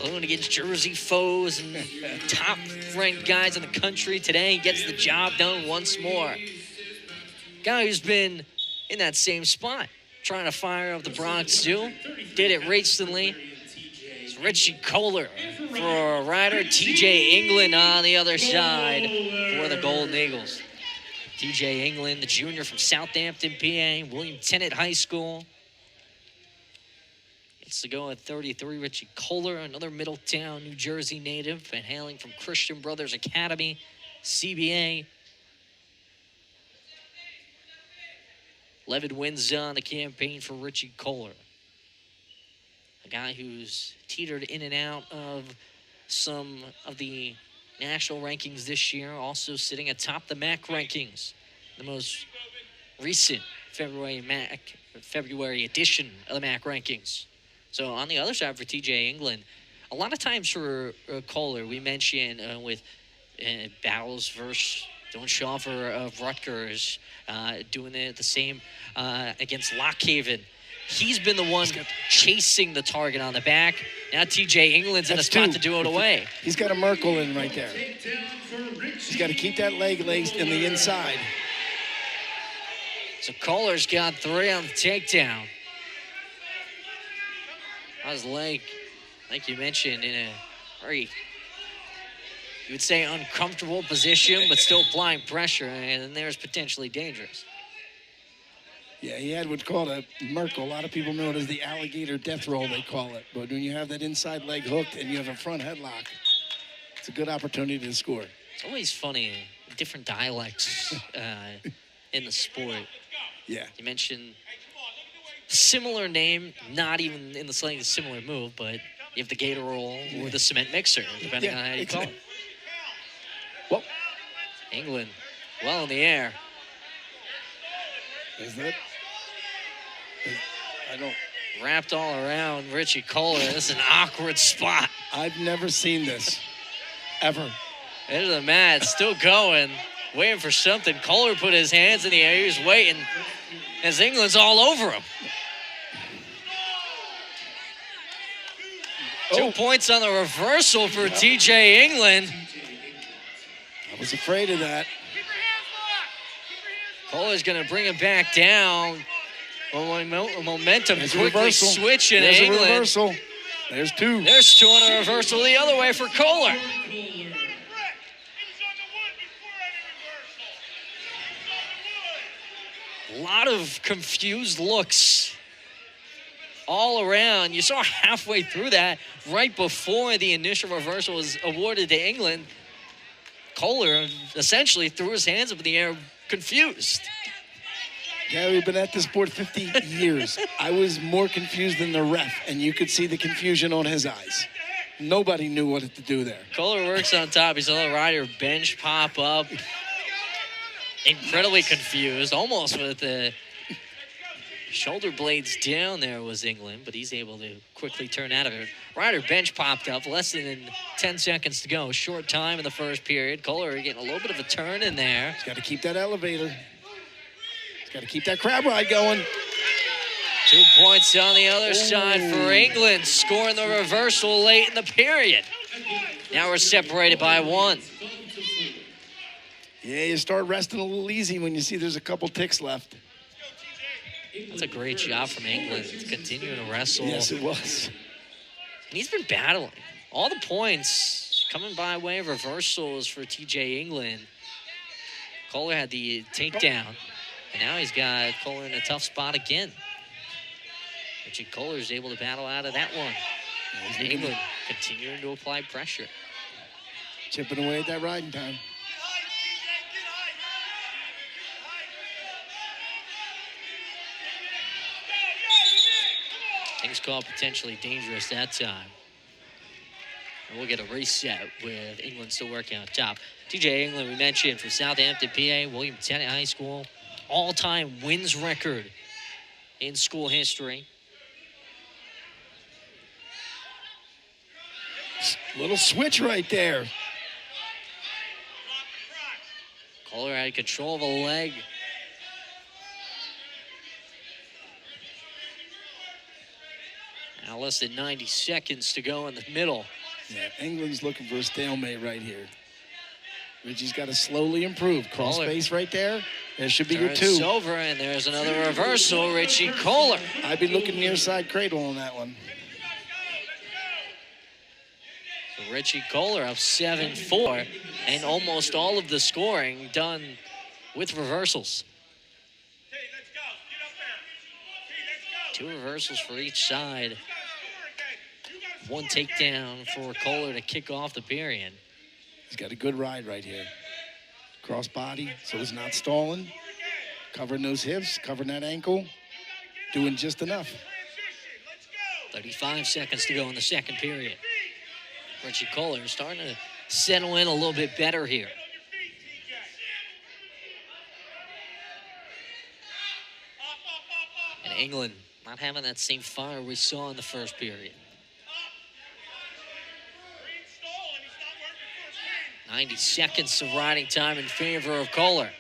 Going against Jersey foes and top-ranked guys in the country today. Gets the job done once more. Guy who's been in that same spot, trying to fire up the Bronx too. Did it recently. It's Richie Koehler for a rider. TJ England on the other side for the Golden Eagles. TJ England, the junior from Southampton, PA, William Tennant High School. Gets to go at 33. Richie Koehler, another Middletown, New Jersey native, and hailing from Christian Brothers Academy, CBA. 11 wins on the campaign for Richie Koehler. A guy who's teetered in and out of some of the national rankings this year, also sitting atop the MAC rankings, the most recent February edition of the MAC rankings. So on the other side for TJ England, a lot of times for Koehler, we mentioned with battles versus Donshofer of Rutgers, doing the same against Lockhaven. He's been the one chasing the target on the back. Now TJ England's in a spot to do it away. He's got a Merkel in right there. He's got to keep that leg laced in the inside. So Koehler's got 3 on the takedown. His leg, like you mentioned, in a very, you would say, uncomfortable position, but still applying pressure, and there's potentially dangerous. Yeah, he had what's called a Merkel. A lot of people know it as the alligator death roll, they call it. But when you have that inside leg hooked and you have a front headlock, it's a good opportunity to score. It's always funny, different dialects in the sport. Yeah. You mentioned similar name, not even in the slightest similar move, but you have the gator roll or the cement mixer, depending on how you call it. Well, England, well in the air. Is that? I don't. Wrapped all around Richie Koehler. This is an awkward spot. I've never seen this, ever. Into the mat, still going, waiting for something. Koehler put his hands in the air. He was waiting as England's all over him. 2 points on the reversal for TJ England. I was afraid of that. Koehler's going to bring him back down. Momentum There's quickly switching There's England. A reversal. There's 2. There's 2 on a reversal the other way for Koehler. A lot of confused looks all around. You saw halfway through that, right before the initial reversal was awarded to England, Koehler essentially threw his hands up in the air, confused. Yeah, we've been at this sport 50 years. I was more confused than the ref, and you could see the confusion on his eyes. Nobody knew what to do there. Koehler works on top. He saw the rider bench pop up. Incredibly confused, almost with the shoulder blades down there was England, but he's able to quickly turn out of it. Rider bench popped up, less than 10 seconds to go. Short time in the first period. Koehler getting a little bit of a turn in there. He's got to keep that elevator. He's got to keep that crab ride going. 2 points on the other side for England, scoring the reversal late in the period. Now we're separated by 1. Yeah, you start resting a little easy when you see there's a couple ticks left. That's a great job from England to continue to wrestle. Yes, it was. And he's been battling. All the points coming by way of reversals for TJ England. Koehler had the takedown, and now he's got Koehler in a tough spot again. Richie Koehler is able to battle out of that one. And England continuing to apply pressure. Chipping away at that riding time. Things called potentially dangerous that time. And we'll get a reset with England still working on top. TJ England, we mentioned, from Southampton, PA, William Tennant High School. All-time wins record in school history. Little switch right there. Koehler had control of a leg. Now Now less than 90 seconds to go in the middle. Yeah, England's looking for a stalemate right here. Richie's got to slowly improve. Cross face right there. There should be your 2. It's over, and there's another reversal. Richie Koehler. I'd be looking near side cradle on that one. So Richie Koehler up 7-4, and almost all of the scoring done with reversals. 2 reversals for each side. 1 takedown for Koehler to kick off the period. He's got a good ride right here. Cross body, so he's not stalling. Covering those hips, covering that ankle. Doing just enough. 35 seconds to go in the second period. Richie Koehler starting to settle in a little bit better here. And England not having that same fire we saw in the first period. 90 seconds of riding time in favor of Koehler.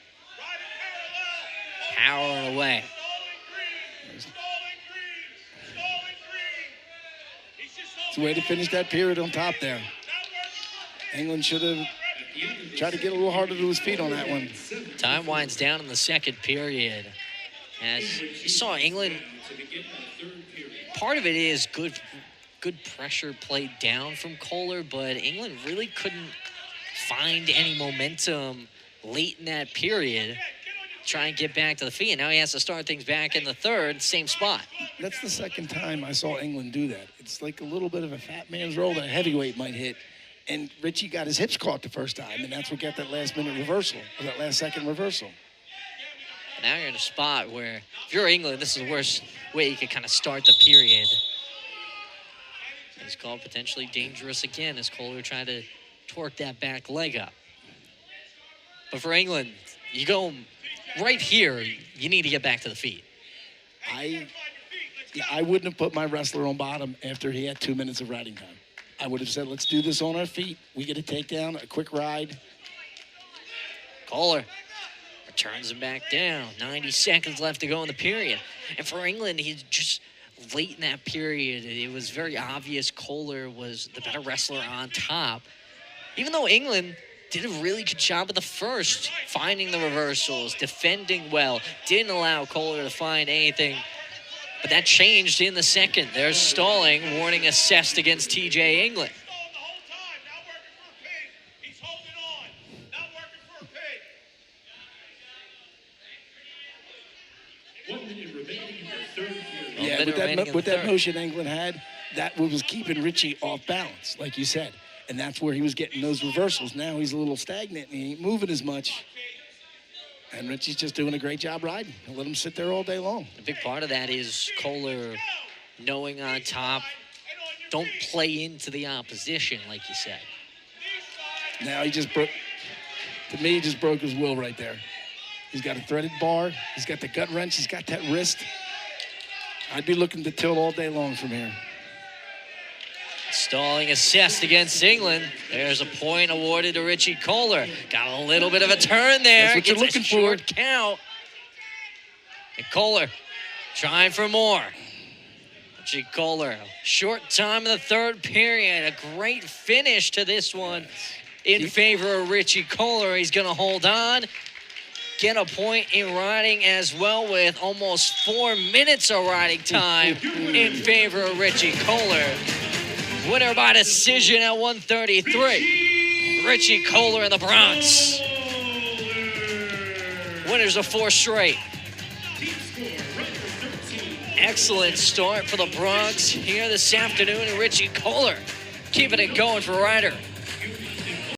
Powering away. It's a way to finish that period on top there. England should have tried to get a little harder to his feet on that one. Time winds down in the second period. As you saw England, part of it is good pressure played down from Koehler, but England really couldn't find any momentum late in that period. Try and get back to the feet. And now he has to start things back in the third, same spot. That's the second time I saw England do that. It's like a little bit of a fat man's roll that a heavyweight might hit. And Richie got his hips caught the first time, and that's what got that last-minute reversal, or that last-second reversal. Now you're in a spot where, if you're England, this is the worst way you could kind of start the period. He's called potentially dangerous again as Koehler tried to torque that back leg up. But for England, you go right here, you need to get back to the feet. I wouldn't have put my wrestler on bottom after he had 2 minutes of riding time. I would have said, let's do this on our feet. We get a takedown, a quick ride. Koehler turns him back down. 90 seconds left to go in the period. And for England, he's just late in that period, it was very obvious Koehler was the better wrestler on top. Even though England did a really good job in the first, finding the reversals, defending well, didn't allow Koehler to find anything. But that changed in the second. There's stalling, warning assessed against TJ England. Yeah, with that motion England had, that was keeping Richie off balance, like you said. And that's where he was getting those reversals. Now he's a little stagnant and he ain't moving as much. And Richie's just doing a great job riding. He'll let him sit there all day long. A big part of that is Koehler knowing on top, don't play into the opposition, like you said. Now he just broke, to me, he just broke his will right there. He's got a threaded bar. He's got the gut wrench. He's got that wrist. I'd be looking to tilt all day long from here. Stalling assessed against England. There's a point awarded to Richie Koehler. Got a little bit of a turn there. That's what you're looking for. Short count. And Koehler trying for more. Richie Koehler, short time in the third period. A great finish to this one in favor of Richie Koehler. He's going to hold on. Get a point in riding as well with almost 4 minutes of riding time in favor of Richie Koehler. Winner by decision at 133. Richie Koehler in the Bronx. Winners of 4 straight. Excellent start for the Bronx here this afternoon. And Richie Koehler keeping it going for Ryder.